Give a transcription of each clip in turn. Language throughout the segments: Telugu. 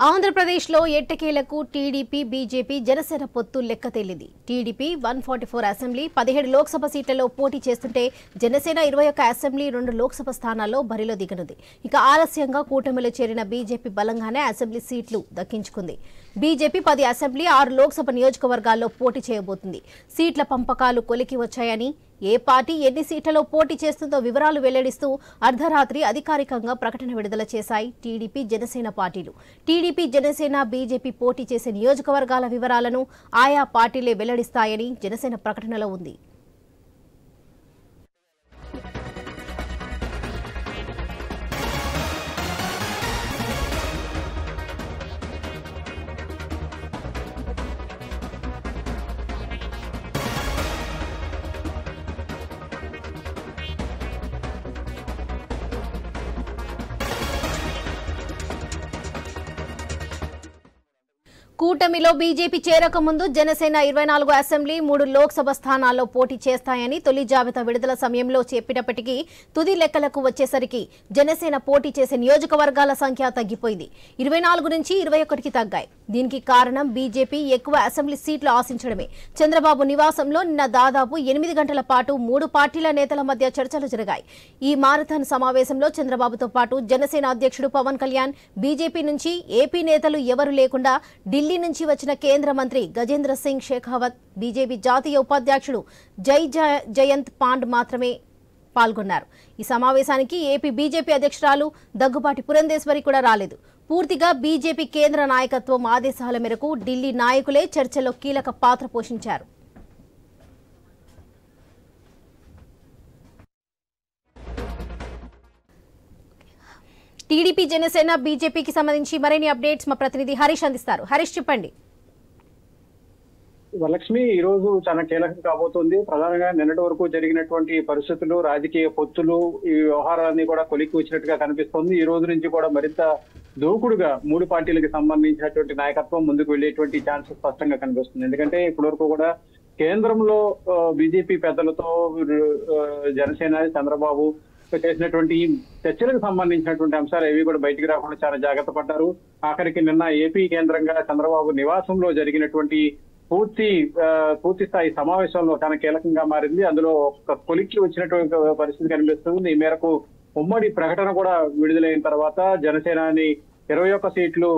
ఆంధ్రప్రదేశ్లో ఎట్టకేలకు టీడీపీ, బీజేపీ, జనసేన పొత్తు లెక్క తేలింది. టీడీపీ 144 అసెంబ్లీ, 17 లోక్సభ సీట్లలో పోటీ చేస్తుంటే జనసేన 21 అసెంబ్లీ, 2 లోక్సభ స్థానాల్లో బరిలో దిగనుంది. ఇక ఆలస్యంగా కూటమిలో చేరిన బీజేపీ బలంగానే అసెంబ్లీ సీట్లు దక్కించుకుంది. బీజేపీ 10 అసెంబ్లీ, 6 లోక్సభ నియోజకవర్గాల్లో పోటీ చేయబోతుంది. సీట్ల పంపకాలు కొలికి వచ్చాయని, ఏ పార్టీ ఎన్ని సీట్లలో పోటీ చేస్తుందో వివరాలు వెల్లడిస్తూ అర్ధరాత్రి అధికారికంగా ప్రకటన విడుదల చేశాయి టీడీపీ, జనసేన పార్టీలు. టీడీపీ, జనసేన, బీజేపీ పోటీ చేసే నియోజకవర్గాల వివరాలను ఆయా పార్టీలే వెల్లడిస్తాయని జనసేన ప్రకటనలో ఉంది. కూటమిలో బీజేపీ చేరక ముందు జనసేన 24 అసెంబ్లీ, 3 లోక్సభ స్థానాల్లో పోటీ చేస్తాయని తొలి జాబితా విడుదల సమయంలో చెప్పినప్పటికీ తుది లెక్కలకు వచ్చేసరికి జనసేన పోటీ చేసే నియోజకవర్గాల సంఖ్య తగ్గిపోయింది. 24 నుంచి 21కి తగ్గాయి. దీనికి కారణం బీజేపీ ఎక్కువ అసెంబ్లీ సీట్లు ఆశించడమే. చంద్రబాబు నివాసంలో నిన్న దాదాపు 8 గంటల పాటు 3 పార్టీల నేతల మధ్య చర్చలు జరిగాయి. ఈ మారథాన్ సమావేశంలో చంద్రబాబుతో పాటు జనసేన అధ్యక్షుడు పవన్ కళ్యాణ్, బీజేపీ నుంచి ఏపీ నేతలు ఎవరూ లేకుండా ఢిల్లీ నుంచి వచ్చిన కేంద్ర మంత్రి గజేంద్ర సింగ్ షెకావత్, బీజేపీ జాతీయ ఉపాధ్యక్షుడు జయంత్ పాండ్ మాత్రమే పాల్గొన్నారు. ఈ సమావేశానికి ఏపీ బీజేపీ అధ్యక్షురాలు దగ్గుబాటి పురంధేశ్వరి కూడా రాలేదు. పూర్తిగా బీజేపీ కేంద్ర నాయకత్వం ఆదేశాల మేరకు ఢిల్లీ నాయకులే చర్చలో కీలక పాత్ర పోషించారు. టీడీపీ, జనసేన, బీజేపీకి సంబంధించి మరిన్ని అప్డేట్స్ మా ప్రతినిధి హరీష్ అందిస్తారు. హరీష్, చెప్పండి. వరలక్ష్మి, ఈ రోజు చాలా కీలకం కాబోతుంది. ప్రధానంగా నిన్నటి వరకు జరిగినటువంటి పరిస్థితులు, రాజకీయ పొత్తులు, ఈ వ్యవహారాలన్నీ కూడా కొలిక్కి వచ్చినట్టుగా కనిపిస్తోంది. ఈ రోజు నుంచి కూడా మరింత దూకుడుగా 3 పార్టీలకు సంబంధించినటువంటి నాయకత్వం ముందుకు వెళ్లేటువంటి ఛాన్స్ స్పష్టంగా కనిపిస్తుంది. ఎందుకంటే ఇప్పటి వరకు కూడా కేంద్రంలో బీజేపీ పెద్దలతో జనసేన, చంద్రబాబు చేసినటువంటి చర్చలకు సంబంధించినటువంటి అంశాలు ఏవి కూడా బయటికి రాకుండా చాలా జాగ్రత్త పడ్డారు. ఆఖరికి నిన్న ఏపీ కేంద్రంగా చంద్రబాబు నివాసంలో జరిగినటువంటి పూర్తి స్థాయి సమావేశంలో చాలా కీలకంగా మారింది. అందులో ఒక కొలిక్కి వచ్చినటువంటి పరిస్థితి కనిపిస్తుంది. ఈ మేరకు ఉమ్మడి ప్రకటన కూడా విడుదలైన తర్వాత జనసేనాని 21 సీట్లు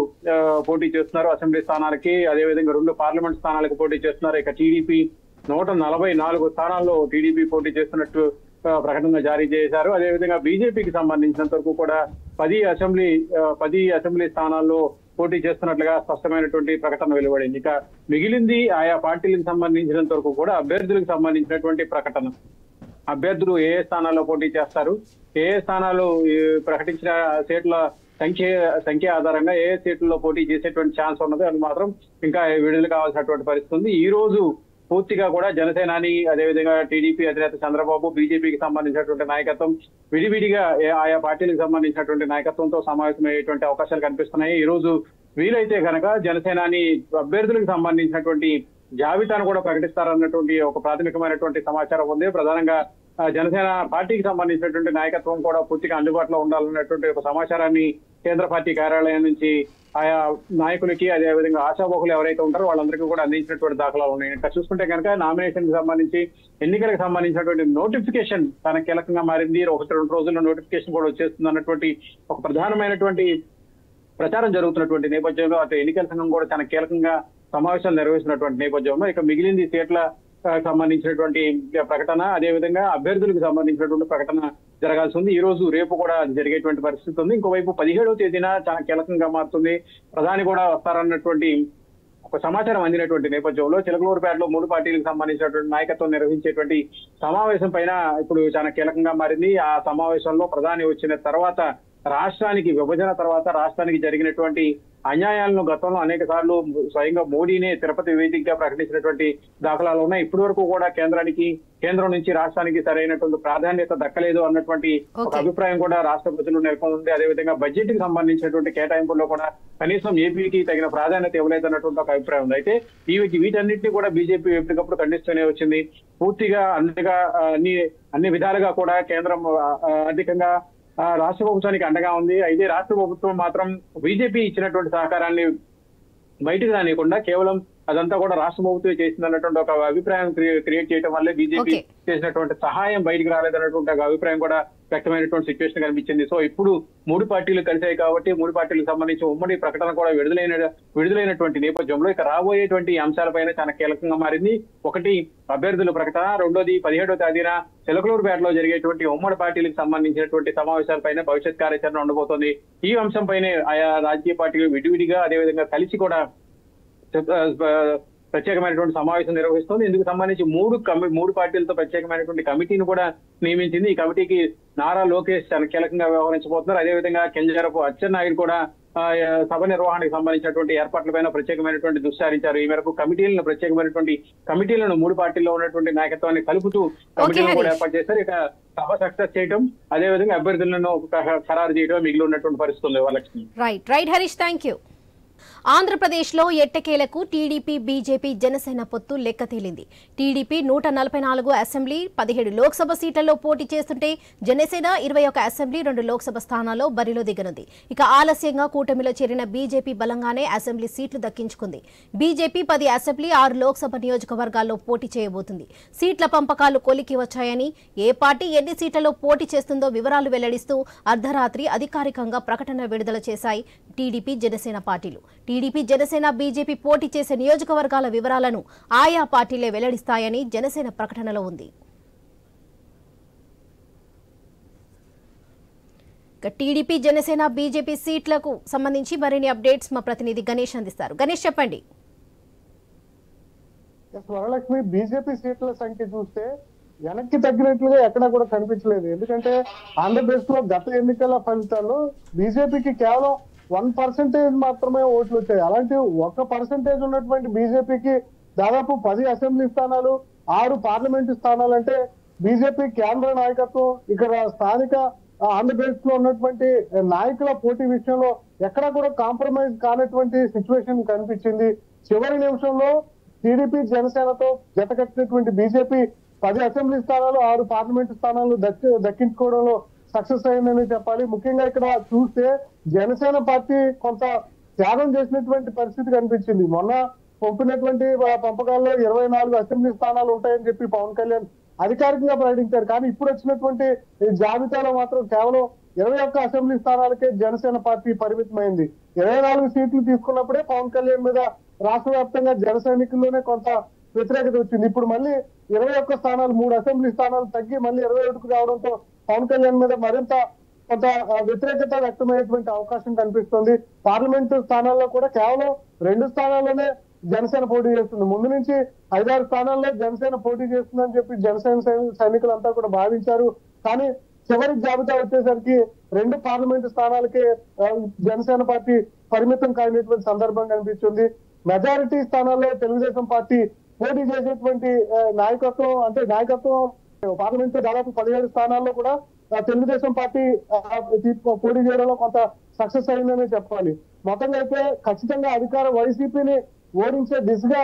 పోటీ చేస్తున్నారు అసెంబ్లీ స్థానాలకి. అదేవిధంగా 2 పార్లమెంట్ స్థానాలకు పోటీ చేస్తున్నారు. ఇక టీడీపీ 144 స్థానాల్లో టీడీపీ పోటీ చేస్తున్నట్టు ప్రకటన జారీ చేశారు. అదేవిధంగా బీజేపీకి సంబంధించినంత వరకు కూడా 10 అసెంబ్లీ స్థానాల్లో పోటీ చేస్తున్నట్లుగా స్పష్టమైనటువంటి ప్రకటన వెలువడింది. ఇక మిగిలింది ఆయా పార్టీలకు సంబంధించినంత వరకు కూడా అభ్యర్థులకు సంబంధించినటువంటి ప్రకటన. అభ్యర్థులు ఏ స్థానాల్లో పోటీ చేస్తారు, ఏ స్థానాలు ప్రకటించిన సీట్ల సంఖ్య ఆధారంగా ఏ సీట్లలో పోటీ చేసేటువంటి ఛాన్స్ ఉన్నదో అది మాత్రం ఇంకా విడుదల కావాల్సినటువంటి పరిస్థితి ఉంది. ఈ రోజు పూర్తిగా కూడా జనసేనాని, అదేవిధంగా టీడీపీ అధినేత చంద్రబాబు, బీజేపీకి సంబంధించినటువంటి నాయకత్వం విడివిడిగా ఆయా పార్టీలకు సంబంధించినటువంటి నాయకత్వంతో సమావేశమయ్యేటువంటి అవకాశాలు కనిపిస్తున్నాయి. ఈ రోజు వీలైతే కనుక జనసేనాని అభ్యర్థులకు సంబంధించినటువంటి జాబితాను కూడా ప్రకటిస్తారన్నటువంటి ఒక ప్రాథమికమైనటువంటి సమాచారం ఉంది. ప్రధానంగా జనసేన పార్టీకి సంబంధించినటువంటి నాయకత్వం కూడా పూర్తిగా అందుబాటులో ఉండాలన్నటువంటి ఒక సమాచారాన్ని కేంద్ర పార్టీ కార్యాలయం నుంచి ఆయా నాయకులకి, అదేవిధంగా ఆశావహులు ఎవరైతే ఉంటారో వాళ్ళందరికీ కూడా అందించినటువంటి దాఖలాలు ఉన్నాయి. ఇంకా చూసుకుంటే కనుక నామినేషన్ కి సంబంధించి, ఎన్నికలకు సంబంధించినటువంటి నోటిఫికేషన్ చాలా కీలకంగా మారింది. 1-2 రోజుల్లో నోటిఫికేషన్ కూడా వచ్చేస్తుంది అన్నటువంటి ఒక ప్రధానమైనటువంటి ప్రచారం జరుగుతున్నటువంటి నేపథ్యంలో అటు ఎన్నికల సంఘం కూడా చాలా కీలకంగా సమావేశాలు నిర్వహిస్తున్నటువంటి నేపథ్యంలో ఇక మిగిలింది సీట్ల సంబంధించినటువంటి ప్రకటన, అదేవిధంగా అభ్యర్థులకు సంబంధించినటువంటి ప్రకటన జరగాల్సి ఉంది. ఈ రోజు, రేపు కూడా జరిగేటువంటి పరిస్థితి ఉంది. ఇంకోవైపు 17వ తేదీన చాలా కీలకంగా మారుతుంది. ప్రధాని కూడా వస్తారన్నటువంటి ఒక సమాచారం అందినటువంటి నేపథ్యంలో చిలకలూరుపేటలో 3 పార్టీలకు సంబంధించినటువంటి నాయకత్వం నిర్వహించేటువంటి సమావేశం పైన ఇప్పుడు చాలా కీలకంగా మారింది. ఆ సమావేశంలో ప్రధాని వచ్చిన తర్వాత రాష్ట్రానికి విభజన తర్వాత రాష్ట్రానికి జరిగినటువంటి అన్యాయాలను గతంలో అనేక సార్లు స్వయంగా మోడీనే తిరుపతి వేదికగా ప్రకటించినటువంటి దాఖలాలు ఉన్నాయి. ఇప్పటి వరకు కూడా కేంద్రం నుంచి రాష్ట్రానికి సరైనటువంటి ప్రాధాన్యత దక్కలేదు అన్నటువంటి ఒక అభిప్రాయం కూడా రాష్ట్ర ప్రజలు నెలకొంది. అదేవిధంగా బడ్జెట్ కి సంబంధించినటువంటి కేటాయింపుల్లో కూడా కనీసం ఏపీకి తగిన ప్రాధాన్యత ఇవ్వలేదు అన్నటువంటి ఒక అభిప్రాయం ఉంది. అయితే వీటన్నింటినీ కూడా బీజేపీ ఎప్పటికప్పుడు ఖండిస్తూనే వచ్చింది. పూర్తిగా అన్ని విధాలుగా కూడా కేంద్రం ఆర్థికంగా రాష్ట్ర ప్రభుత్వానికి అండగా ఉంది. అయితే రాష్ట్ర ప్రభుత్వం మాత్రం బీజేపీ ఇచ్చినటువంటి సహకారాన్ని బయటకు రానియకుండా కేవలం అదంతా కూడా రాష్ట్ర ప్రభుత్వం చేసింది అన్నటువంటి ఒక అభిప్రాయం క్రియేట్ చేయడం వల్లే బీజేపీ చేసినటువంటి సహాయం బయటకు రాలేదన్నటువంటి ఒక అభిప్రాయం కూడా వ్యక్తమైనటువంటి సిచ్యువేషన్ కనిపించింది. సో ఇప్పుడు మూడు పార్టీలు కలిసాయి కాబట్టి మూడు పార్టీలకు సంబంధించి ఉమ్మడి ప్రకటన కూడా విడుదలైనటువంటి నేపథ్యంలో ఇక రాబోయేటువంటి అంశాలపైన చాలా కీలకంగా మారింది. ఒకటి అభ్యర్థుల ప్రకటన, రెండోది 17వ తేదీన చిలకలూరుపేటలో జరిగేటువంటి ఉమ్మడి పార్టీలకు సంబంధించినటువంటి సమావేశాలపైన భవిష్యత్ కార్యాచరణ ఉండబోతోంది. ఈ అంశంపైనే ఆయా రాజకీయ పార్టీలు విడివిడిగా అదేవిధంగా కలిసి కూడా ప్రత్యేకమైనటువంటి సమావేశం నిర్వహిస్తుంది. ఇందుకు సంబంధించి మూడు పార్టీలతో ప్రత్యేకమైనటువంటి కమిటీని కూడా నియమించింది. ఈ కమిటీకి నారా లోకేష్ చాలా కీలకంగా వ్యవహరించబోతున్నారు. అదేవిధంగా కెంజరపు అచ్చెన్నాయుడు కూడా సభ నిర్వహణకు సంబంధించినటువంటి ఏర్పాట్లపైన ప్రత్యేకమైనటువంటి దృష్టి సారించారు. ఈ మేరకు ప్రత్యేకమైనటువంటి కమిటీలను మూడు పార్టీల్లో ఉన్నటువంటి నాయకత్వాన్ని కలుపుతూ కమిటీలను కూడా ఏర్పాటు చేశారు. ఇక సభ సక్సెస్ చేయడం అదేవిధంగా అభ్యర్థులను ఖరారు చేయడం మిగిలి ఉన్నటువంటి పరిస్థితి ఉంది. వాళ్ళకి రైట్ హరీష్, థ్యాంక్ యూ. ఆంధ్రప్రదేశ్లో ఎట్టకేలకు టీడీపీ బీజేపీ జనసేన పొత్తు లెక్క తేలింది. టీడీపీ 144 అసెంబ్లీ 17 లోక్సభ సీట్లలో పోటీ చేస్తుంటే జనసేన 21 అసెంబ్లీ 2 లోక్సభ స్థానాల్లో బరిలో దిగనుంది. ఇక ఆలస్యంగా కూటమిలో చేరిన బీజేపీ బలంగానే అసెంబ్లీ సీట్లు దక్కించుకుంది. బీజేపీ 10 అసెంబ్లీ 6 లోక్సభ నియోజకవర్గాల్లో పోటీ చేయబోతుంది. సీట్ల పంపకాలు కొలికి వచ్చాయని, ఏ పార్టీ ఎన్ని సీట్లలో పోటీ చేస్తుందో వివరాలు వెల్లడిస్తూ అర్ధరాత్రి అధికారికంగా ప్రకటన విడుదల చేశాయి టీడీపీ జనసేన పార్టీలు. టీడీపీ జనసేన బీజేపీ పోటీ చేసే నియోజకవర్గాల వివరాలను ఆయా పార్టీలే వెల్లడిస్తాయని జనసేన ప్రకటనలో ఉంది. టీడీపీ జనసేన బీజేపీ సీట్లకు సంబంధించి మరిన్ని అప్డేట్స్ మా ప్రతినిధి గణేష్ అందిస్తారు. గణేష్, చెప్పండి. వరలక్ష్మి, బీజేపీ సీట్ల సంఖ్య చూస్తే వెనక్కి తగ్గినట్లుగా ఎక్కడా కూడా కనిపించలేదు. ఎందుకంటే ఆంధ్రప్రదేశ్ లో గత ఎన్నికల ఫలితాల్లో బీజేపీకి కేవలం 1% మాత్రమే ఓట్లు వచ్చాయి. అలాంటి 1% ఉన్నటువంటి బీజేపీకి దాదాపు 10 అసెంబ్లీ స్థానాలు, 6 పార్లమెంటు స్థానాలు అంటే బీజేపీ కేంద్ర నాయకత్వం ఇక్కడ స్థానిక ఆంధ్రప్రదేశ్ లో ఉన్నటువంటి నాయకుల పోటీ విషయంలో ఎక్కడా కూడా కాంప్రమైజ్ కానటువంటి సిచ్యువేషన్ కనిపించింది. చివరి నిమిషంలో టీడీపీ జనసేనతో జతకట్టినటువంటి బీజేపీ 10 అసెంబ్లీ స్థానాలు, 6 పార్లమెంటు స్థానాలు దక్కించుకోవడంలో సక్సెస్ అయిందని చెప్పాలి. ముఖ్యంగా ఇక్కడ చూస్తే జనసేన పార్టీ కొంత త్యాగం చేసినటువంటి పరిస్థితి కనిపించింది. మొన్న పంపినటువంటి పంపకాల్లో 24 అసెంబ్లీ స్థానాలు ఉంటాయని చెప్పి పవన్ కళ్యాణ్ అధికారికంగా ప్రకటించారు. కానీ ఇప్పుడు వచ్చినటువంటి జాబితాలో మాత్రం కేవలం 21 అసెంబ్లీ స్థానాలకే జనసేన పార్టీ పరిమితమైంది. 24 సీట్లు తీసుకున్నప్పుడే పవన్ కళ్యాణ్ మీద రాష్ట్ర వ్యాప్తంగా జన సైనికుల్లోనే కొంత వ్యతిరేకత వచ్చింది. ఇప్పుడు మళ్ళీ 21 స్థానాలు, 3 అసెంబ్లీ స్థానాలు తగ్గి మళ్ళీ 21కు రావడంతో పవన్ కళ్యాణ్ మీద మరింత కొంత వ్యతిరేకత వ్యక్తమయ్యేటువంటి అవకాశం కనిపిస్తుంది. పార్లమెంటు స్థానాల్లో కూడా కేవలం 2 స్థానాల్లోనే జనసేన పోటీ చేస్తుంది. ముందు నుంచి 5-6 స్థానాల్లో జనసేన పోటీ చేస్తుందని చెప్పి జనసేన సైనికులంతా కూడా భావించారు. కానీ చివరి జాబితా వచ్చేసరికి 2 పార్లమెంటు స్థానాలకే జనసేన పార్టీ పరిమితం కానిటువంటి సందర్భం కనిపిస్తుంది. మెజారిటీ స్థానాల్లో తెలుగుదేశం పార్టీ పోటీ చేసేటువంటి నాయకత్వం పార్లమెంట్ దాదాపు 17 స్థానాల్లో కూడా తెలుగుదేశం పార్టీ పోటీ చేయడంలో కొంత సక్సెస్ అయిందని చెప్పాలి. మొత్తంగా అయితే ఖచ్చితంగా అధికార వైసీపీని ఓడించే దిశగా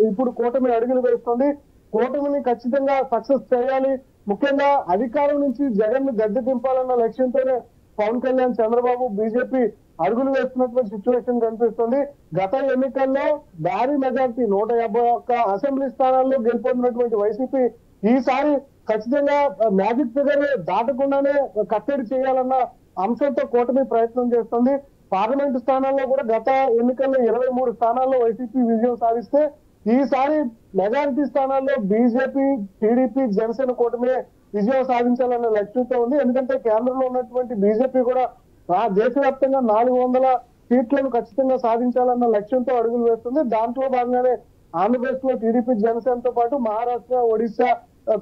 ఇప్పుడు కూటమి అడుగులు వేస్తుంది. కూటమిని ఖచ్చితంగా సక్సెస్ చేయాలి. ముఖ్యంగా అధికారం నుంచి జగన్ ను గద్దె దింపాలన్న లక్ష్యంతోనే పవన్ కళ్యాణ్, చంద్రబాబు, బీజేపీ అడుగులు వేస్తున్నటువంటి సిచ్యువేషన్ కనిపిస్తుంది. గత ఎన్నికల్లో భారీ మెజార్టీ 151 అసెంబ్లీ స్థానాల్లో గెలుపొందినటువంటి వైసీపీ ఈసారి ఖచ్చితంగా మ్యాజిక్ ఫిగర్ దాటకుండానే కట్టడి చేయాలన్న అంశంతో కూటమి ప్రయత్నం చేస్తుంది. పార్లమెంటు స్థానాల్లో కూడా గత ఎన్నికల్లో 23 స్థానాల్లో వైసీపీ విజయం సాధిస్తే ఈసారి మెజారిటీ స్థానాల్లో బీజేపీ, టీడీపీ, జనసేన కూటమి విజయం సాధించాలన్న లక్ష్యంతో ఉంది. ఎందుకంటే కేంద్రంలో ఉన్నటువంటి బీజేపీ కూడా దేశవ్యాప్తంగా 400 సీట్లను ఖచ్చితంగా సాధించాలన్న లక్ష్యంతో అడుగులు వేస్తుంది. దాంట్లో భాగంగానే ఆంధ్రప్రదేశ్ లో టీడీపీ, జనసేనతో పాటు మహారాష్ట్ర, ఒడిశా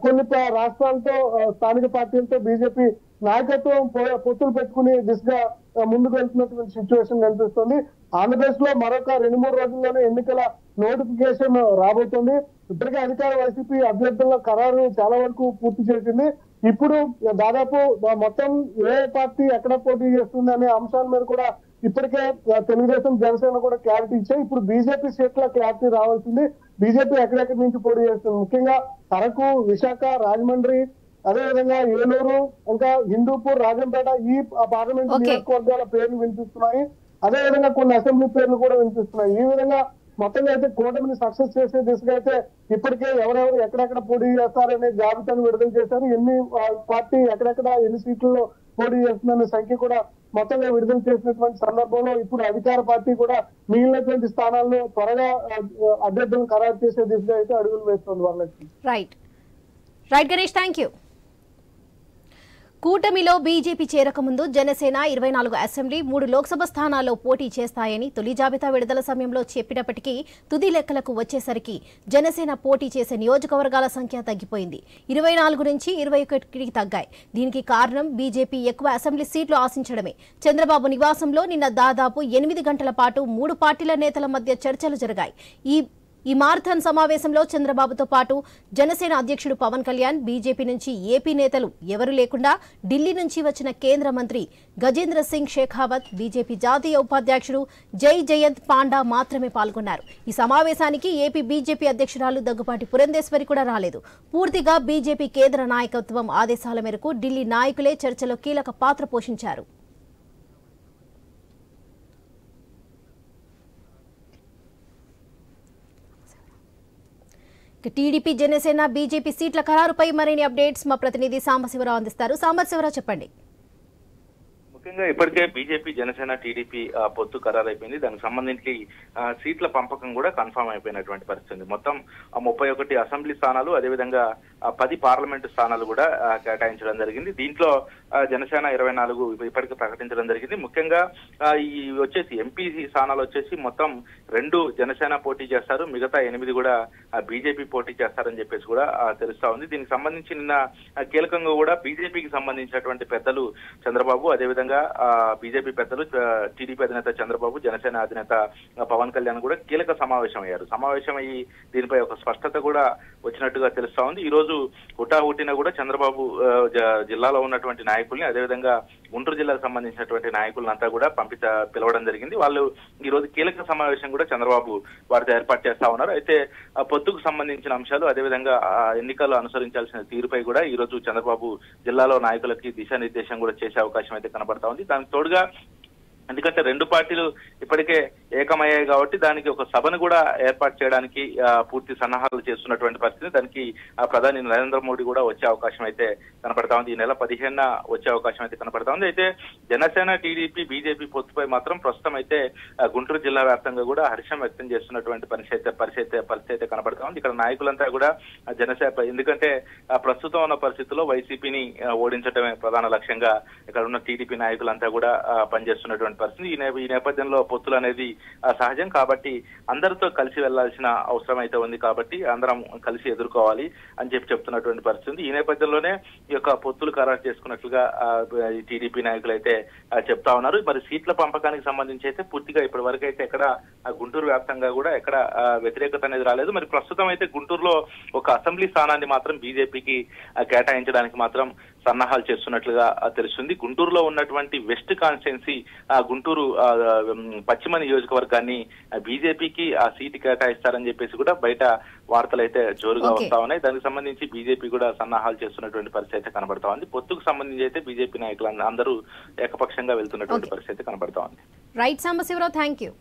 కొన్ని రాష్ట్రాలతో స్థానిక పార్టీలతో బీజేపీ నాయకత్వం పొత్తులు పెట్టుకుని దిశగా ముందుకు వెళ్తున్నటువంటి సిచ్యువేషన్ కనిపిస్తుంది. ఆంధ్రప్రదేశ్ లో మరొక 2-3 రోజుల్లోనే ఎన్నికల నోటిఫికేషన్ రాబోతుంది. ఇప్పటికే అధికార వైసీపీ అభ్యర్థుల ఖరారు చాలా వరకు పూర్తి చేసింది. ఇప్పుడు దాదాపు మొత్తం ఏ పార్టీ ఎక్కడ పోటీ చేస్తుంది అనే అంశాల మీద కూడా ఇప్పటికే తెలుగుదేశం, జనసేన కూడా క్లారిటీ ఇచ్చాయి. ఇప్పుడు బీజేపీ సీట్ల క్లారిటీ రావాల్సింది. బీజేపీ ఎక్కడెక్కడి నుంచి పోటీ చేస్తుంది, ముఖ్యంగా అరకు, విశాఖ, రాజమండ్రి, అదేవిధంగా ఏలూరు, ఇంకా హిందూపూర్, రాజంపేట ఈ పార్లమెంట్ Okay. నియోజకవర్గాల పేర్లు వినిపిస్తున్నాయి. అదేవిధంగా కొన్ని అసెంబ్లీ పేర్లు కూడా వినిపిస్తున్నాయి. ఈ విధంగా మొత్తంగా అయితే కూటమిని సక్సెస్ చేసే దిశగా అయితే ఇప్పటికే ఎవరెవరు ఎక్కడెక్కడ పోటీ చేస్తారనే జాబితాను విడుదల చేశారు. ఎన్ని పార్టీ ఎక్కడెక్కడ ఎన్ని సీట్లలో పోటీ చేస్తుందనే సంఖ్య కూడా మొత్తంగా విడుదల చేసినటువంటి సందర్భంలో ఇప్పుడు అధికార పార్టీ కూడా మిగిలినటువంటి స్థానాలను త్వరగా అభ్యర్థులను ఖరారు చేసే దిశగా అయితే అడుగులు వేస్తుంది Varalakshmi. Right Ganesh, thank you. కూటమిలో బీజేపీ చేరకముందు జనసేన 24 అసెంబ్లీ 3 లోక్సభ స్థానాల్లో పోటీ చేస్తాయని తొలి జాబితా విడుదల సమయంలో చెప్పినప్పటికీ తుది లెక్కలకు వచ్చేసరికి జనసేన పోటీ చేసే నియోజకవర్గాల సంఖ్య తగ్గిపోయింది. 24 నుంచి 21కి తగ్గాయి. దీనికి కారణం బీజేపీ ఎక్కువ అసెంబ్లీ సీట్లు ఆశించడమే. చంద్రబాబు నివాసంలో నిన్న దాదాపు 8 గంటల పాటు 3 పార్టీల నేతల మధ్య చర్చలు జరిగాయి. ఈ మారథాన్ సమావేశంలో చంద్రబాబుతో పాటు జనసేన అధ్యక్షుడు పవన్ కళ్యాణ్, బీజేపీ నుంచి ఏపీ నేతలు ఎవరూ లేకుండా ఢిల్లీ నుంచి వచ్చిన కేంద్ర మంత్రి గజేంద్ర సింగ్ షెకావత్, బీజేపీ జాతీయ ఉపాధ్యక్షుడు జయంత్ పాండా మాత్రమే పాల్గొన్నారు. ఈ సమావేశానికి ఏపీ బీజేపీ అధ్యక్షురాలు దగ్గుపాటి పురంధేశ్వరి కూడా రాలేదు. పూర్తిగా బీజేపీ కేంద్ర నాయకత్వం ఆదేశాల మేరకు ఢిల్లీ నాయకులే చర్చలో కీలక పాత్ర పోషించారు. టీడీపీ, జనసేన, బీజేపీ సీట్ల ఖరారుపై మరిన్ని అప్డేట్స్ మా ప్రతినిధి సాంబశివరావు అందిస్తారు. సాంబశివరావు, చెప్పండి. ముఖ్యంగా ఇప్పటికే బీజేపీ, జనసేన, టీడీపీ పొత్తు ఖరారైపోయింది. దానికి సంబంధించి సీట్ల పంపకం కూడా కన్ఫర్మ్ అయిపోయినటువంటి పరిస్థితి. మొత్తం 31 అసెంబ్లీ స్థానాలు, అదేవిధంగా 10 పార్లమెంటు స్థానాలు కూడా కేటాయించడం జరిగింది. దీంట్లో జనసేన 24 ఇప్పటికే ప్రకటించడం జరిగింది. ముఖ్యంగా ఈ వచ్చేసి ఎంపీ స్థానాలు వచ్చేసి మొత్తం 2 జనసేన పోటీ చేస్తారు, మిగతా 8 కూడా బీజేపీ పోటీ చేస్తారని చెప్పేసి కూడా తెలుస్తా ఉంది. దీనికి సంబంధించి నిన్న కీలకంగా కూడా బీజేపీకి సంబంధించినటువంటి పెద్దలు చంద్రబాబు, అదేవిధంగా బీజేపీ పెద్దలు టీడీపీ అధినేత చంద్రబాబు, జనసేన అధినేత పవన్ కళ్యాణ్ కూడా కీలక సమావేశం అయ్యారు. సమావేశమయ్యి దీనిపై ఒక స్పష్టత కూడా వచ్చినట్టుగా తెలుస్తా ఉంది. ఈ రోజు హుటాహుటిన కూడా చంద్రబాబు జిల్లాలో ఉన్నటువంటి నాయకుల్ని, అదేవిధంగా గుంటూరు జిల్లాకు సంబంధించినటువంటి నాయకులంతా కూడా పిలవడం జరిగింది. వాళ్ళు ఈ రోజు కీలక సమావేశం కూడా చంద్రబాబు వారితో ఏర్పాటు చేస్తా ఉన్నారు. అయితే పొత్తుకు సంబంధించిన అంశాలు, అదేవిధంగా ఎన్నికల్లో అనుసరించాల్సిన తీరుపై కూడా ఈ రోజు చంద్రబాబు జిల్లాలో నాయకులకి దిశానిర్దేశం కూడా చేసే అవకాశం అయితే కనబడతా ఉంది. దానికి తోడుగా ఎందుకంటే 2 పార్టీలు ఇప్పటికే ఏకమయ్యాయి కాబట్టి దానికి ఒక సభను కూడా ఏర్పాటు చేయడానికి పూర్తి సన్నాహాలు చేస్తున్నటువంటి పరిస్థితి. దానికి ప్రధాని నరేంద్ర మోడీ కూడా వచ్చే అవకాశం అయితే కనపడతా ఉంది. ఈ నెల 15న వచ్చే అవకాశం అయితే కనపడతా ఉంది. అయితే జనసేన, టీడీపీ, బీజేపీ పొత్తుపై మాత్రం ప్రస్తుతం అయితే గుంటూరు జిల్లా వ్యాప్తంగా కూడా హర్షం వ్యక్తం చేస్తున్నటువంటి పరిస్థితి అయితే కనపడతా ఉంది. ఇక్కడ నాయకులంతా కూడా జనసేన, ఎందుకంటే ప్రస్తుతం ఉన్న పరిస్థితుల్లో వైసీపీని ఓడించడమే ప్రధాన లక్ష్యంగా ఇక్కడ ఉన్న టీడీపీ నాయకులంతా కూడా పనిచేస్తున్నటువంటి పరిస్థితి. ఈ నేపథ్యంలో పొత్తులు అనేది సహజం కాబట్టి అందరితో కలిసి వెళ్లాల్సిన అవసరం అయితే ఉంది. కాబట్టి అందరం కలిసి ఎదుర్కోవాలి అని చెప్తున్నటువంటి పరిస్థితి. ఈ నేపథ్యంలోనే ఈ యొక్క పొత్తులు ఖరారు చేసుకున్నట్లుగా టీడీపీ నాయకులు అయితే చెప్తా ఉన్నారు. మరి సీట్ల పంపకానికి సంబంధించి అయితే పూర్తిగా ఇప్పటి వరకు అయితే ఎక్కడ గుంటూరు వ్యాప్తంగా కూడా ఎక్కడ వ్యతిరేకత అనేది రాలేదు. మరి ప్రస్తుతం అయితే గుంటూరులో ఒక అసెంబ్లీ స్థానాన్ని మాత్రం బీజేపీకి కేటాయించడానికి మాత్రం సన్నాహాలు చేస్తున్నట్లుగా తెలుస్తుంది. గుంటూరులో ఉన్నటువంటి వెస్ట్ కాన్స్టిట్యున్సీ, గుంటూరు పశ్చిమ నియోజకవర్గాన్ని బీజేపీకి ఆ సీటు కేటాయిస్తారని చెప్పేసి కూడా బయట వార్తలు అయితే జోరుగా వస్తా ఉన్నాయి. దానికి సంబంధించి బీజేపీ కూడా సన్నాహాలు చేస్తున్నటువంటి పరిస్థితి అయితే కనబడతా ఉంది. పొత్తుకు సంబంధించి అయితే బీజేపీ నాయకులు అందరూ ఏకపక్షంగా వెళ్తున్నటువంటి పరిస్థితి కనబడతా ఉంది. Right Sambasivarao, thank you.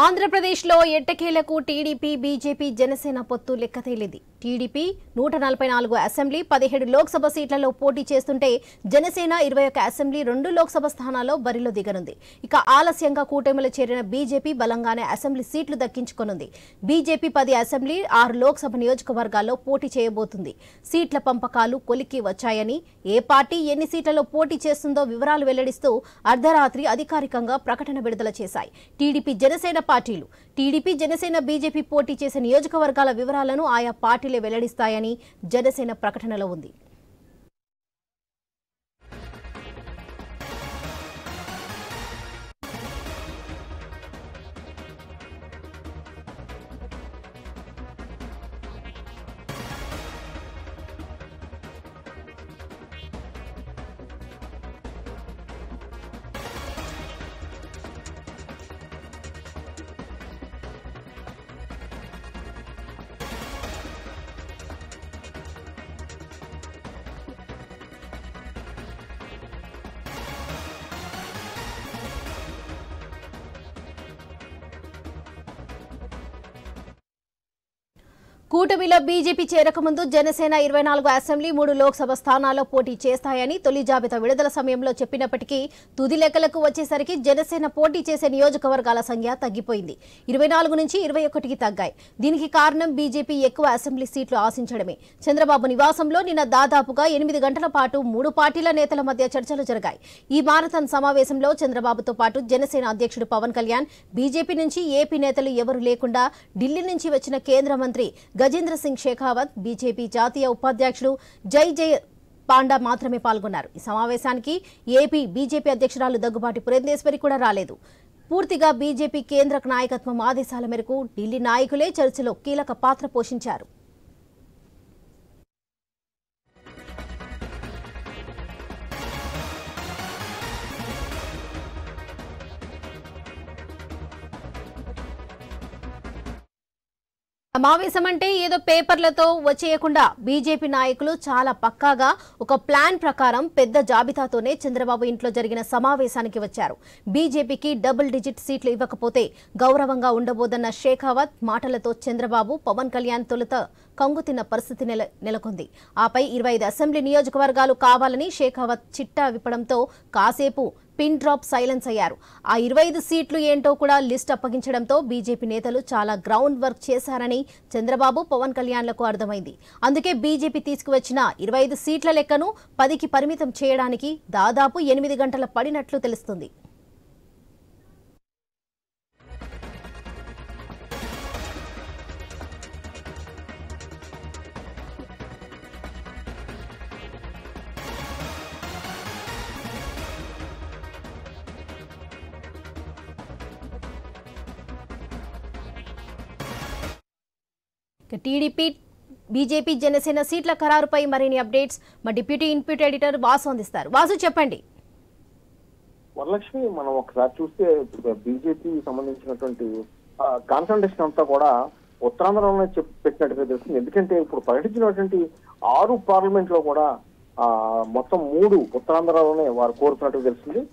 ఆంధ్రప్రదేశ్లో ఎట్టకేలకు టీడీపీ, బీజేపీ, జనసేన పొత్తు లెక్కతేలింది. టీడీపీ 144 అసెంబ్లీ, 17 లోక్సభ సీట్లలో పోటీ చేస్తుంటే జనసేన 21 అసెంబ్లీ, 2 లోక్సభ స్థానాల్లో బరిలో దిగనుంది. ఇక ఆలస్యంగా కూటమిలో చేరిన బీజేపీ బలంగానే అసెంబ్లీ సీట్లు దక్కించుకొనుంది. బీజేపీ 10 అసెంబ్లీ, 6 లోక్సభ నియోజకవర్గాల్లో పోటీ చేయబోతుంది. సీట్ల పంపకాలు కొలిక్కి వచ్చాయని, ఏ పార్టీ ఎన్ని సీట్లలో పోటీ చేస్తుందో వివరాలు వెల్లడిస్తూ అర్ధరాత్రి అధికారికంగా ప్రకటన విడుదల చేశాయి టీడీపీ, జనసేన పార్టీలు. టీడీపీ, జనసేన, బీజేపీ పోటీ చేసే నియోజకవర్గాల వివరాలను ఆయా పార్టీలే వెల్లడిస్తాయని జనసేన ప్రకటనలో ఉంది. కూటమిలో బీజేపీ చేరకముందు జనసేన 24 అసెంబ్లీ 3 లోక్సభ స్థానాల్లో పోటీ చేస్తాయని తొలి జాబితా విడుదల సమయంలో చెప్పినప్పటికీ తుది లెక్కలకు వచ్చేసరికి జనసేన పోటీ చేసే నియోజకవర్గాల సంఖ్య తగ్గిపోయింది. 24 నుంచి 21కి తగ్గాయి. దీనికి కారణం బీజేపీ ఎక్కువ అసెంబ్లీ సీట్లు ఆశించడమే. చంద్రబాబు నివాసంలో నిన్న దాదాపుగా 8 గంటల పాటు 3 పార్టీల నేతల మధ్య చర్చలు జరిగాయి. ఈ మారథాన్ సమావేశంలో చంద్రబాబుతో పాటు జనసేన అధ్యక్షుడు పవన్ కళ్యాణ్, బీజేపీ నుంచి ఏపీ నేతలు ఎవరూ లేకుండా ఢిల్లీ నుంచి వచ్చిన కేంద్ర మంత్రి గజేంద్ర సింగ్ షెకావత్, బీజేపీ జాతీయ ఉపాధ్యక్షుడు జై పాండా మాత్రమే పాల్గొన్నారు. ఈ సమావేశానికి ఏపీ బీజేపీ అధ్యక్షురాలు దగ్గుబాటి పురంధేశ్వరి కూడా రాలేదు. పూర్తిగా బీజేపీ కేంద్ర నాయకత్వం ఆదేశాల మేరకు ఢిల్లీ నాయకులే చర్చలో కీలక పాత్ర పోషించారు. సమావేశం అంటే ఏదో పేపర్లతో వచ్చేయకుండా బీజేపీ నాయకులు చాలా పక్కాగా ఒక ప్లాన్ ప్రకారం పెద్ద జాబితాతోనే చంద్రబాబు ఇంట్లో జరిగిన సమావేశానికి వచ్చారు. బీజేపీకి డబుల్ డిజిట్ సీట్లు ఇవ్వకపోతే గౌరవంగా ఉండబోదన్న షెకావత్ మాటలతో చంద్రబాబు, పవన్ కళ్యాణ్ తొలుత కంగుతిన్న పరిస్థితి నెలకొంది. ఆపై 25 అసెంబ్లీ నియోజకవర్గాలు కావాలని షెకావత్ చిట్టా విప్పడంతో కాసేపు పిన్ డ్రాప్ సైలెన్స్ అయ్యారు. ఆ 25 సీట్లు ఏంటో కూడా లిస్ట్ అప్పగించడంతో బీజేపీ నేతలు చాలా గ్రౌండ్ వర్క్ చేశారని చంద్రబాబు, పవన్ కళ్యాణ్లకు అర్థమైంది. అందుకే బీజేపీ తీసుకువచ్చిన 25 సీట్ల లెక్కను 10కి పరిమితం చేయడానికి దాదాపు 8 గంటల పడినట్లు తెలుస్తుంది. టీడీపీ, బీజేపీ, జనసేన సీట్ల ఖరారుపై మరిన్ని అప్డేట్స్ మా డిప్యూటీ ఇన్పుట్ ఎడిటర్ వాసు అందిస్తారు. వాసు, చెప్పండి. వరలక్ష్మి, మనం ఒకసారి చూస్తే బీజేపీ సంబంధించినటువంటి కాన్సంట్రేషన్ అంతా కూడా ఉత్తరాంధ్రలోనే పెట్టినట్టుగా తెలుస్తుంది. ఎందుకంటే ఇప్పుడు ప్రకటించినటువంటి 6 పార్లమెంట్ లో కూడా మొత్తం 3 ఉత్తరాంధ్రలోనే వారు కోరుతున్నట్టుగా తెలుస్తుంది.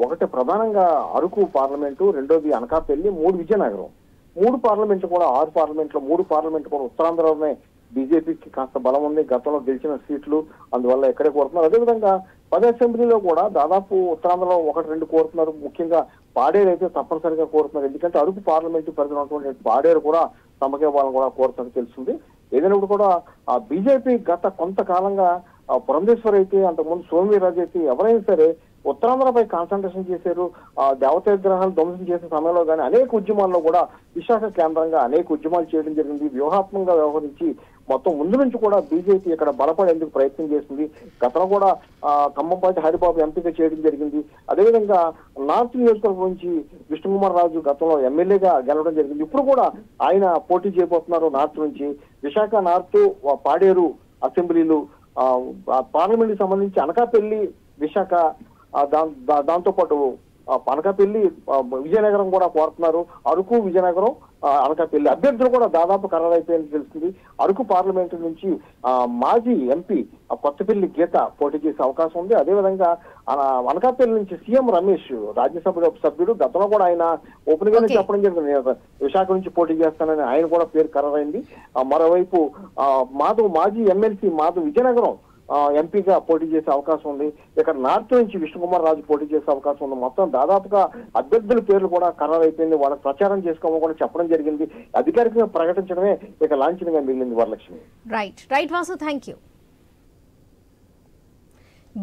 ఒకటి ప్రధానంగా అరకు పార్లమెంటు, రెండోది అనకాపల్లి, 3 విజయనగరం. 3 పార్లమెంట్లు కూడా 6 పార్లమెంట్లో 3 పార్లమెంట్లు కూడా ఉత్తరాంధ్రలోనే బీజేపీకి కాస్త బలం ఉంది. గతంలో గెలిచిన సీట్లు అందువల్ల ఎక్కడే కోరుతున్నారు. అదేవిధంగా 10 అసెంబ్లీలో కూడా దాదాపు ఉత్తరాంధ్రలో 1-2 కోరుతున్నారు. ముఖ్యంగా పాడేరు అయితే తప్పనిసరిగా కోరుతున్నారు. ఎందుకంటే అరకు పార్లమెంటు పరిధిలో ఉన్నటువంటి పాడేరు కూడా తమకే వాళ్ళని కూడా కోరుతున్నట్టు తెలుస్తుంది. ఏదైనప్పుడు కూడా ఆ బీజేపీ గత కొంతకాలంగా పురంధేశ్వర్ అయితే, అంతకుముందు సోమవీర్రాజు అయితే ఎవరైనా సరే ఉత్తరాంధ్రపై కాన్సన్ట్రేషన్ చేశారు. దేవతా విగ్రహాలు ధ్వంసం చేసే సమయంలో కానీ అనేక ఉద్యమాల్లో కూడా విశాఖ కేంద్రంగా అనేక ఉద్యమాలు చేయడం జరిగింది. వ్యూహాత్మకంగా వ్యవహరించి మొత్తం ముందు నుంచి కూడా బీజేపీ ఇక్కడ బలపడేందుకు ప్రయత్నం చేసింది. గతంలో కూడా ఖమ్మంపాటి హరిబాబు ఎంపిక చేయడం జరిగింది. అదేవిధంగా నార్త్ నియోజకవర్గం నుంచి విష్ణుకుమార్ రాజు గతంలో ఎమ్మెల్యేగా గెలవడం జరిగింది. ఇప్పుడు కూడా ఆయన పోటీ చేయబోతున్నారు నార్త్ నుంచి. విశాఖ నార్త్, పాడేరు అసెంబ్లీలు, పార్లమెంట్ సంబంధించి అనకాపల్లి, విశాఖ, దాంతో పాటు అనకాపల్లి, విజయనగరం కూడా కోరుతున్నారు. అరకు, విజయనగరం, అనకాపల్లి అభ్యర్థులు కూడా దాదాపు ఖరారైపోయిందని తెలుస్తుంది. అరకు పార్లమెంటు నుంచి మాజీ ఎంపీ కొత్తపల్లి గీత పోటీ చేసే అవకాశం ఉంది. అదేవిధంగా అనకాపల్లి నుంచి సీఎం రమేష్, రాజ్యసభ సభ్యుడు, గతంలో కూడా ఆయన ఓపెన్ గానే చెప్పడం జరిగింది విశాఖ నుంచి పోటీ చేస్తానని. ఆయన కూడా పేరు ఖరారైంది. మరోవైపు మాజీ ఎమ్మెల్సీ మాధవ్ విజయనగరం ఎంపీగా పోటీ చేసే అవకాశం ఉంది. ఇక్కడ నార్త్ నుంచి విష్ణుకుమార్ రాజు పోటీ చేసే అవకాశం ఉంది. మొత్తం దాదాపుగా అభ్యర్థుల పేర్లు కూడా ఖరారైపోయింది. వాళ్ళకి ప్రచారం చేసుకోమని కూడా చెప్పడం జరిగింది. అధికారికంగా ప్రకటించడమే ఇక లాంఛనంగా మిగిలింది. Varalakshmi. Right Vasu, thank you.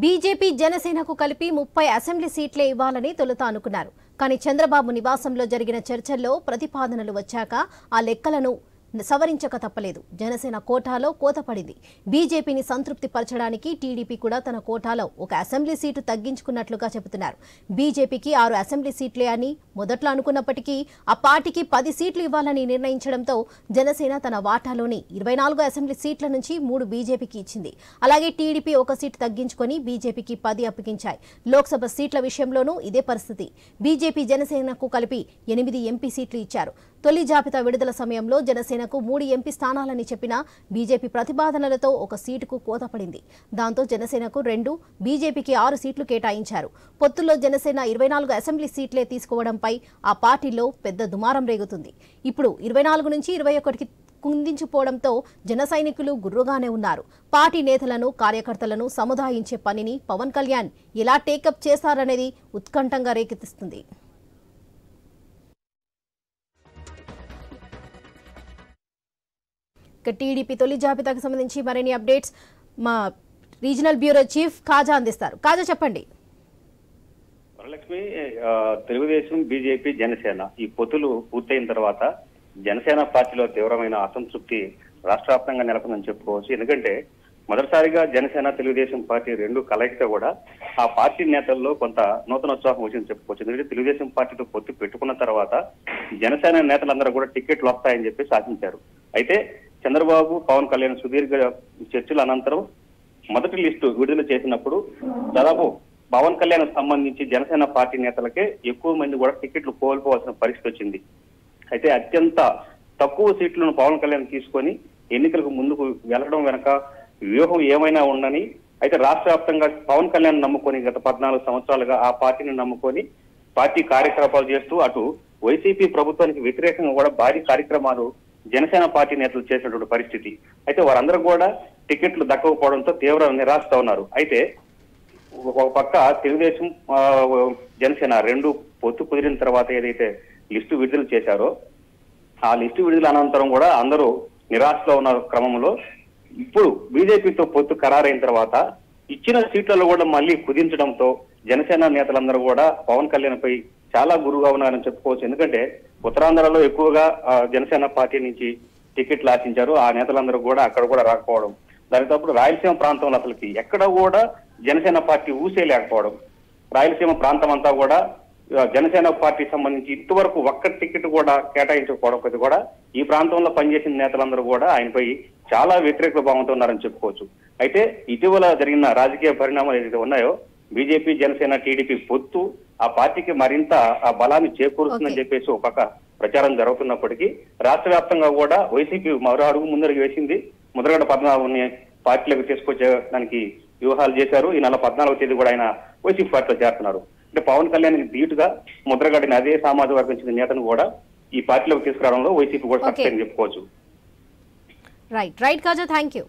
BJP, జనసేనకు కలిపి 30 అసెంబ్లీ సీట్లే ఇవ్వాలని తొలుత అనుకున్నారు. కానీ చంద్రబాబు నివాసంలో జరిగిన చర్చల్లో ప్రతిపాదనలు వచ్చాక ఆ లెక్కలను సవరించక తప్పలేదు. జనసేన కోటాలో కోత పడింది. బీజేపీని సంతృప్తి పరచడానికి టీడీపీ కూడా తన కోటాలో ఒక అసెంబ్లీ సీటు తగ్గించుకున్నట్లుగా చెబుతున్నారు. బీజేపీకి 6 అసెంబ్లీ సీట్లే అని మొదట్లో అనుకున్నప్పటికీ ఆ పార్టీకి 10 సీట్లు ఇవ్వాలని నిర్ణయించడంతో జనసేన తన వాటాలోని 24 అసెంబ్లీ సీట్ల నుంచి 3 బీజేపీకి ఇచ్చింది. అలాగే టీడీపీ 1 సీటు తగ్గించుకొని బీజేపీకి 10 అప్పగించాయి. లోక్సభ సీట్ల విషయంలోనూ ఇదే పరిస్థితి. బీజేపీ, జనసేనకు కలిపి 8 ఎంపీ సీట్లు ఇచ్చారు. తొలి జాబితా విడుదల సమయంలో జనసేనకు 3 ఎంపీ స్థానాలని చెప్పినా బీజేపీ ప్రతిపాదనలతో 1 సీటుకు కోత పడింది. దాంతో జనసేనకు 2, బీజేపీకి 6 సీట్లు కేటాయించారు. పొత్తుల్లో జనసేన 24 అసెంబ్లీ సీట్లే తీసుకోవడంపై ఆ పార్టీలో పెద్ద దుమారం రేగుతుంది. ఇప్పుడు 24 నుంచి 21కి కుందించిపోవడంతో జన సైనికులు గుర్రుగానే ఉన్నారు. పార్టీ నేతలను కార్యకర్తలను సముదాయించే పనిని పవన్ కళ్యాణ్ ఎలా టేకప్ చేస్తారనేది ఉత్కంఠంగా రేకెత్తిస్తుంది. టీడీపీ తొలి జాబితాకు సంబంధించి మరిన్ని అప్డేట్స్ మా రీజనల్ బ్యూరో చీఫ్ కాజా అందిస్తారు. కాజా చెప్పండి. వరలక్ష్మి, తెలుగుదేశం, బీజేపీ, జనసేన ఈ పొత్తులు పూర్తయిన తర్వాత జనసేన పార్టీలో తీవ్రమైన అసంతృప్తి రాష్ట్ర వ్యాప్తంగా నెలకొందని చెప్పుకోవచ్చు. ఎందుకంటే మొదటిసారిగా జనసేన, తెలుగుదేశం పార్టీ రెండు కలయిక కూడా ఆ పార్టీ నేతల్లో కొంత నూతనోత్సాహం వచ్చిందని చెప్పుకోవచ్చు. ఎందుకంటే తెలుగుదేశం పార్టీతో పొత్తు పెట్టుకున్న తర్వాత జనసేన నేతలందరూ కూడా టికెట్లు వస్తాయని చెప్పి ఆశించారు. అయితే చంద్రబాబు, పవన్ కళ్యాణ్ సుదీర్ఘ చర్చల అనంతరం మొదటి లిస్టు విడుదల చేసినప్పుడు దాదాపు పవన్ కళ్యాణ్ సంబంధించి జనసేన పార్టీ నేతలకే ఎక్కువ మంది కూడా టికెట్లు కోల్పోవాల్సిన పరిస్థితి వచ్చింది. అయితే అత్యంత తక్కువ సీట్లను పవన్ కళ్యాణ్ తీసుకొని ఎన్నికలకు ముందుకు వెళ్లడం వెనక వ్యూహం ఏమైనా ఉండని, అయితే రాష్ట్ర వ్యాప్తంగా పవన్ కళ్యాణ్ నమ్ముకొని గత 14 సంవత్సరాలుగా ఆ పార్టీని నమ్ముకొని పార్టీ కార్యకలాపాలు చేస్తూ అటు వైసీపీ ప్రభుత్వానికి వ్యతిరేకంగా కూడా భారీ కార్యక్రమాలు జనసేన పార్టీ నేతలు చేసినటువంటి పరిస్థితి. అయితే వారందరూ కూడా టికెట్లు దక్కకపోవడంతో తీవ్ర నిరాశతో ఉన్నారు. అయితే ఒక పక్క తెలుగుదేశం, జనసేన రెండు పొత్తు కుదిరిన తర్వాత ఏదైతే లిస్టు విడుదల చేశారో ఆ లిస్టు విడుదల అనంతరం కూడా అందరూ నిరాశలో ఉన్న క్రమంలో ఇప్పుడు బీజేపీతో పొత్తు ఖరారైన తర్వాత ఇచ్చిన సీట్లలో కూడా మళ్ళీ కుదించడంతో జనసేన నేతలందరూ కూడా పవన్ కళ్యాణ్ పై చాలా గురుగా ఉన్నారని చెప్పుకోవచ్చు. ఎందుకంటే ఉత్తరాంధ్రలో ఎక్కువగా జనసేన పార్టీ నుంచి టికెట్లు ఆశించారు. ఆ నేతలందరూ కూడా అక్కడ కూడా రాకపోవడం, దానితో రాయలసీమ ప్రాంతంలో అసలుకి ఎక్కడ కూడా జనసేన పార్టీ ఊసే లేకపోవడం, రాయలసీమ ప్రాంతం అంతా కూడా జనసేన పార్టీ సంబంధించి ఇంతవరకు ఒక్క టికెట్ కూడా కేటాయించకపోవడం కూడా ఈ ప్రాంతంలో పనిచేసిన నేతలందరూ కూడా ఆయనపై చాలా వ్యతిరేక భావంతో ఉన్నారని చెప్పుకోవచ్చు. అయితే ఇటీవల జరిగిన రాజకీయ పరిణామాలు ఏదైతే ఉన్నాయో బీజేపీ, జనసేన, టీడీపీ పొత్తు ఆ పార్టీకి మరింత ఆ బలాన్ని చేకూరుస్తుందని చెప్పేసి ఒక పక్క ప్రచారం జరుగుతున్నప్పటికీ రాష్ట్ర వ్యాప్తంగా కూడా వైసీపీ మరో అడుగు ముందరికి వేసింది. ముద్రగడ పద్మనాభంని పార్టీలోకి తీసుకొచ్చేదానికి వ్యూహాలు చేశారు. ఈ నెల 14వ తేదీ కూడా ఆయన వైసీపీ పార్టీలో చేస్తున్నారు. అంటే పవన్ కళ్యాణ్ ధీటుగా ముద్రగడని అదే సామాజిక వర్గం చెందిన నేతను కూడా ఈ పార్టీలోకి తీసుకురావడంలో వైసీపీ కూడా సక్సెస్ అని చెప్పుకోవచ్చు. Right Kaja, thank you.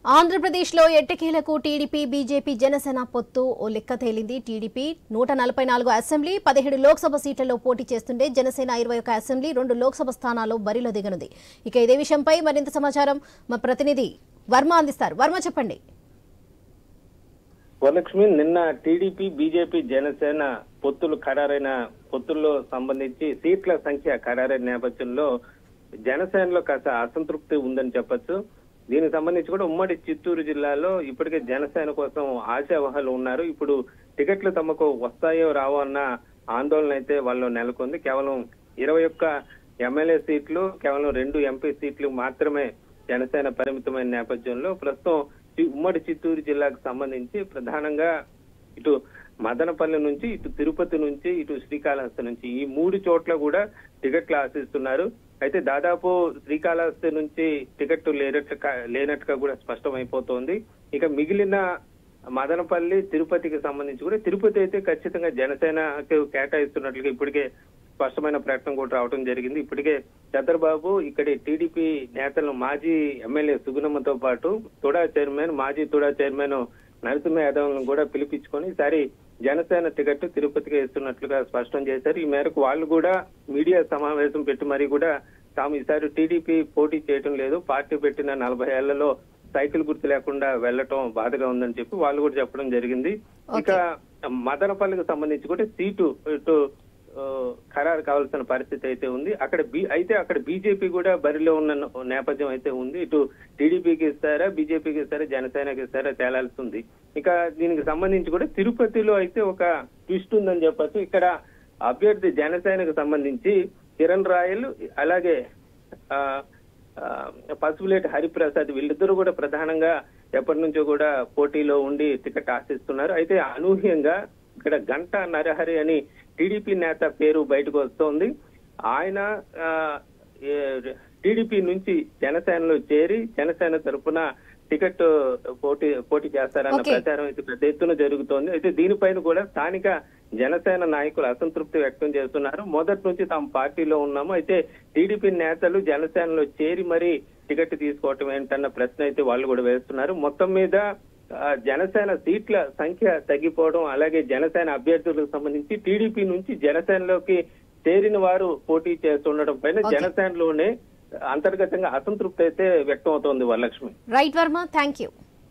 ఆంధ్రప్రదేశ్లో ఎట్టకేలకు టీడీపీ, బీజేపీ, జనసేన పొత్తు ఓ లెక్క తేలింది. టీడీపీ 144 అసెంబ్లీ, 17 లోక్సభ సీట్లలో పోటీ చేస్తుండే జనసేన 21 అసెంబ్లీ, 2 లోక్సభ స్థానాల్లో బరిలో దిగనుంది. ఇక ఇదే విషయంపై మరింత సమాచారం మా ప్రతినిధి వర్మ అందిస్తారు. వర్మ, చెప్పండి. వరలక్ష్మి, నిన్న టీడీపీ, బీజేపీ, జనసేన పొత్తుల్లో సంబంధించి సీట్ల సంఖ్య ఖరారైన నేపథ్యంలో జనసేనలో కాస్త అసంతృప్తి ఉందని చెప్పొచ్చు. దీనికి సంబంధించి కూడా ఉమ్మడి చిత్తూరు జిల్లాలో ఇప్పటికే జనసేన కోసం ఆశావహాలు ఉన్నారు. ఇప్పుడు టికెట్లు తమకు వస్తాయో రావో అన్న ఆందోళన అయితే వాళ్ళు నెలకొంది. కేవలం 21 ఎమ్మెల్యే సీట్లు, కేవలం 2 ఎంపీ సీట్లు మాత్రమే జనసేన పరిమితమైన నేపథ్యంలో ప్రస్తుతం ఉమ్మడి చిత్తూరు జిల్లాకు సంబంధించి ప్రధానంగా ఇటు మదనపల్లి నుంచి, ఇటు తిరుపతి నుంచి, ఇటు శ్రీకాళహస్తి నుంచి ఈ 3 చోట్ల కూడా టికెట్లు ఆశిస్తున్నారు. అయితే దాదాపు శ్రీకాళహస్తి నుంచి టికెట్ లేనట్టుగా కూడా స్పష్టమైపోతోంది. ఇక మిగిలిన మదనపల్లి, తిరుపతికి సంబంధించి కూడా తిరుపతి అయితే ఖచ్చితంగా జనసేనకు కేటాయిస్తున్నట్లుగా ఇప్పటికే స్పష్టమైన ప్రకటన కూడా రావడం జరిగింది. ఇప్పటికే చంద్రబాబు ఇక్కడి టీడీపీ నేతలను మాజీ ఎమ్మెల్యే సుగుణమ్మతో పాటు మాజీ తుడా చైర్మన్ నరసింహ యాదవ్ను కూడా పిలిపించుకొని ఈసారి జనసేన టికెట్ తిరుపతికి ఇస్తున్నట్లుగా స్పష్టం చేశారు. ఈ మేరకు వాళ్ళు కూడా మీడియా సమావేశం పెట్టి మరీ కూడా తాము ఈసారి టీడీపీ పోటీ చేయడం లేదు, పార్టీ పెట్టిన 40 ఏళ్లలో సైకిల్ గుర్తు లేకుండా వెళ్లటం బాధగా ఉందని చెప్పి వాళ్ళు కూడా చెప్పడం జరిగింది. ఇక మదనపల్లికి సంబంధించి కూడా సీటు ఇటు ఖరారు కావాల్సిన పరిస్థితి అయితే ఉంది. అక్కడ బీజేపీ కూడా బరిలో ఉన్న నేపథ్యం అయితే ఉంది. ఇటు టీడీపీకి ఇస్తారా, బీజేపీకి ఇస్తారా, జనసేనకి ఇస్తారా తేలాల్సి ఉంది. ఇక దీనికి సంబంధించి కూడా తిరుపతిలో అయితే ఒక ట్విస్ట్ ఉందని చెప్పచ్చు. ఇక్కడ అభ్యర్థి జనసేనకు సంబంధించి కిరణ్ రాయల్ అలాగే పసుపులేటి హరిప్రసాద్ వీళ్ళిద్దరూ కూడా ప్రధానంగా ఎప్పటి నుంచో కూడా పోటీలో ఉండి టికెట్ ఆశిస్తున్నారు. అయితే అనూహ్యంగా ఇక్కడ గంటా నరహరి అని టీడీపీ నేత పేరు బయటకు వస్తోంది. ఆయన టీడీపీ నుంచి జనసేనలో చేరి జనసేన తరఫున టికెట్ పోటీ చేస్తారన్న ప్రచారం అయితే పెద్ద ఎత్తున జరుగుతోంది. అయితే దీనిపైన కూడా స్థానిక జనసేన నాయకులు అసంతృప్తి వ్యక్తం చేస్తున్నారు. మొదటి నుంచి తాము పార్టీలో ఉన్నాము, అయితే టీడీపీ నేతలు జనసేనలో చేరి మరి టికెట్ తీసుకోవటం ఏంటన్న ప్రశ్న అయితే వాళ్ళు కూడా వేస్తున్నారు. మొత్తం మీద జనసేన సీట్ల సంఖ్య తగ్గిపోవడం, అలాగే జనసేన అభ్యర్థులకు సంబంధించి టీడీపీ నుంచి జనసేనలోకి చేరిన వారు పోటీ చేస్తుండడం పైన జనసేనలోనే అంతర్గతంగా అసంతృప్తి అయితే వ్యక్తం అవుతోంది Varalakshmi. Right Varma, thank you.